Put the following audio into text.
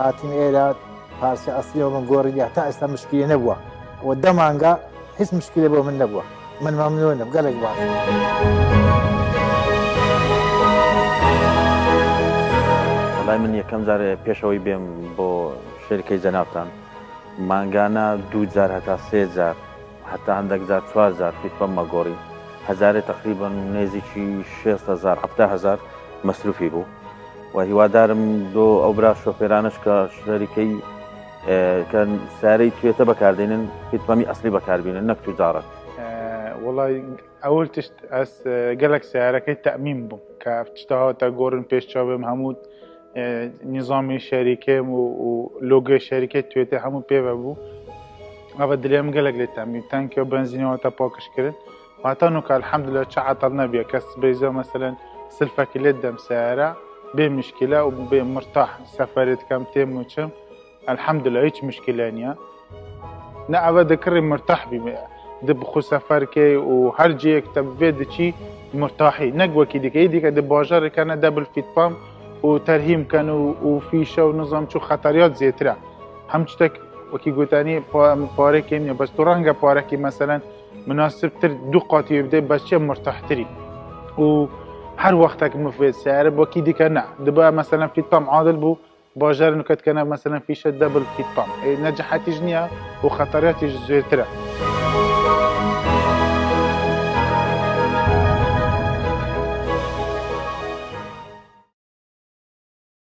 هاتین ئێرە پارچە ئەسلیەوە من گۆڕی تا ئێستا مشکلی نەبووە و دە مانگە هیچ مشکلێ بۆ من نەبووە من مەمنونم گەلێک باش. وەڵای من یەکەم جار پێشەوەی بێم بۆ شەریکەی جەنابتان مانگانە 2000 هەتا 3000 حتا هەندێک جار 4000 فیت بەممە گۆڕی هەزارێ تقریبا نێزێکی 60,000 70,000 مەسروفی بوو و هیوادارم دۆ ئەو برا شۆفێرانش کە شەریکەی کە سارەی توێتە بەکاردێنن فیتپەمی ئەسلی بەکاربێنن نەک توجارەت. وڵای ئەوەل تشت ئەس گەلێک سیارەکەی تەمین بووم کە شتەهاتە گۆڕن پێشچاو بێم هەموو نیزامی شەریکەم و لۆگۆی شەریکەی توێتە هەموو پێوە بوو ئەوە دلێم گەلێک لێ تەمین تانکە بنزینەوەتە پاکشکردن واتانو کە الحەمدولە چ عەتەڵ نەبیە کەس بێزە مەسەلەن سلفەکی لێت دەم سیارە بێ مشکلە و بێ مرتاح سەفەرێت کەم تێم و چم الحەمدولە هیچ مشکلە نییە نە ئەوە دەکڕی مرتاح بیمێ دبخۆ سەفەرکەی و هەر جەیەک بێ دچی مرتاحی نەک وەکی دیکەی دیکە دە باژارێکانە دەبل فیتپام و تەرهیمکەن و فیشە و نظام چوو خەتەریات زیێترە هەم شتێک وەکی گوتانی پارێکی نییە بەس تو ڕەنگە پارێکی مەسەلەن مناسبتر دوو قاتی بدەی بەچێ مرتاحتری و هەر وەختێک مفێت سیارە بۆکی دیکە نە دەبا مەسەلەن فیتپام عادل بوو باژار نکەتکەنە مەسەلەن فیشە دەبل فیتپام نەجەحەتیش نییە و خەتەریاتیش زێترە.